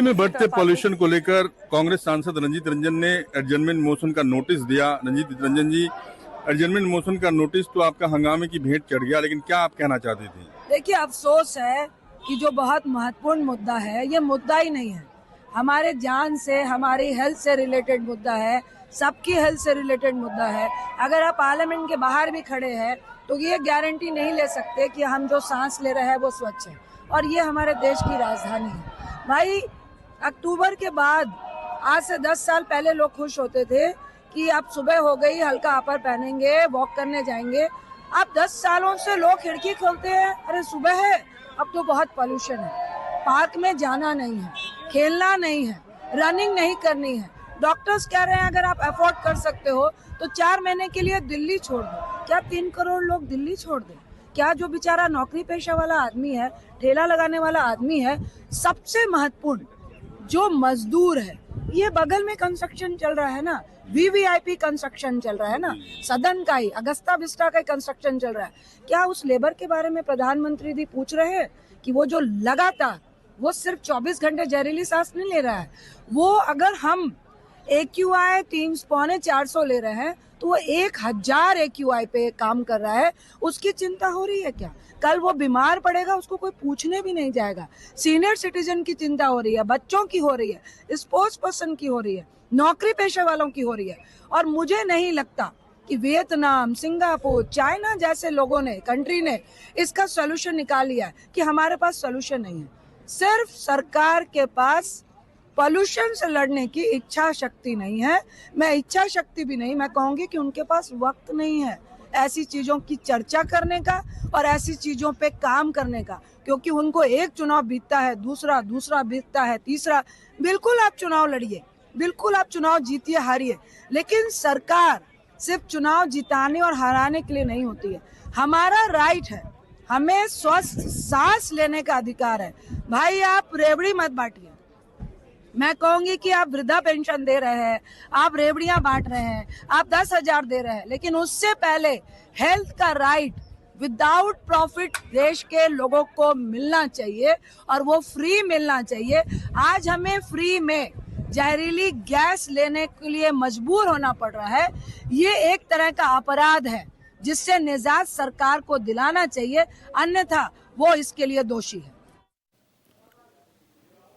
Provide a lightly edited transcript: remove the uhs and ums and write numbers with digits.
में बढ़ते पॉल्यूशन को लेकर कांग्रेस सांसद रंजीत रंजन ने एडजर्नमेंट मोशन का नोटिस दिया। रंजीत रंजन जी, एडजर्नमेंट मोशन का नोटिस तो आपका हंगामे की भेंट चढ़ गया, लेकिन क्या आप कहना चाहती थी? देखिए, अफसोस है कि जो बहुत महत्वपूर्ण मुद्दा है, ये मुद्दा ही नहीं है। हमारे जान से, हमारी हेल्थ से रिलेटेड मुद्दा है, सबकी हेल्थ से रिलेटेड मुद्दा है। अगर आप पार्लियामेंट के बाहर भी खड़े हैं तो ये गारंटी नहीं ले सकते कि हम जो सांस ले रहे हैं वो स्वच्छ है, और ये हमारे देश की राजधानी है। भाई, अक्टूबर के बाद आज से 10 साल पहले लोग खुश होते थे कि अब सुबह हो गई, हल्का अपर पहनेंगे, वॉक करने जाएंगे। अब 10 सालों से लोग खिड़की खोलते हैं, अरे सुबह है, अब तो बहुत पॉल्यूशन है। पार्क में जाना नहीं है, खेलना नहीं है, रनिंग नहीं करनी है। डॉक्टर्स कह रहे हैं अगर आप अफोर्ड कर सकते हो तो 4 महीने के लिए दिल्ली छोड़ दो। क्या 3 करोड़ लोग दिल्ली छोड़ दें? क्या जो बेचारा नौकरी पेशा वाला आदमी है, ठेला लगाने वाला आदमी है, सबसे महत्वपूर्ण जो मजदूर है, ये बगल में कंस्ट्रक्शन चल रहा है ना, वीवीआईपी कंस्ट्रक्शन चल रहा है ना, सदन का ही, अगस्ता विस्टा का कंस्ट्रक्शन चल रहा है। क्या उस लेबर के बारे में प्रधानमंत्री जी पूछ रहे हैं कि वो जो लगातार, वो सिर्फ 24 घंटे जहरीली सांस नहीं ले रहा है, वो अगर हम AQI 300-400 ले रहे हैं तो वो 1000 AQI पे काम कर रहा है, उसकी चिंता हो रही है क्या? कल वो बीमार पड़ेगा, उसको कोई पूछने भी नहीं जाएगा। सीनियर सिटीजन की चिंता हो रही है, बच्चों की हो रही है, स्पोर्ट्स पर्सन की हो रही है, नौकरी पेशे वालों की हो रही है। और मुझे नहीं लगता कि वियतनाम, सिंगापुर, चाइना जैसे लोगों ने, कंट्री ने इसका सोल्यूशन निकाल लिया है कि हमारे पास सोल्यूशन नहीं है। सिर्फ सरकार के पास पॉल्यूशन से लड़ने की इच्छा शक्ति नहीं है। मैं इच्छा शक्ति भी नहीं, मैं कहूंगी कि उनके पास वक्त नहीं है ऐसी चीजों की चर्चा करने का और ऐसी चीजों पे काम करने का, क्योंकि उनको एक चुनाव बीतता है, दूसरा बीतता है, तीसरा। बिल्कुल आप चुनाव लड़िए, बिल्कुल आप चुनाव जीतिए, हारिए, लेकिन सरकार सिर्फ चुनाव जिताने और हराने के लिए नहीं होती है। हमारा राइट है, हमें स्वस्थ सांस लेने का अधिकार है। भाई, आप रेवड़ी मत बांटिए। मैं कहूंगी कि आप वृद्धा पेंशन दे रहे हैं, आप रेवड़ियां बांट रहे हैं, आप 10,000 दे रहे हैं, लेकिन उससे पहले हेल्थ का राइट विदाउट प्रॉफिट देश के लोगों को मिलना चाहिए, और वो फ्री मिलना चाहिए। आज हमें फ्री में जहरीली गैस लेने के लिए मजबूर होना पड़ रहा है। ये एक तरह का अपराध है जिससे निजात सरकार को दिलाना चाहिए, अन्यथा वो इसके लिए दोषी है।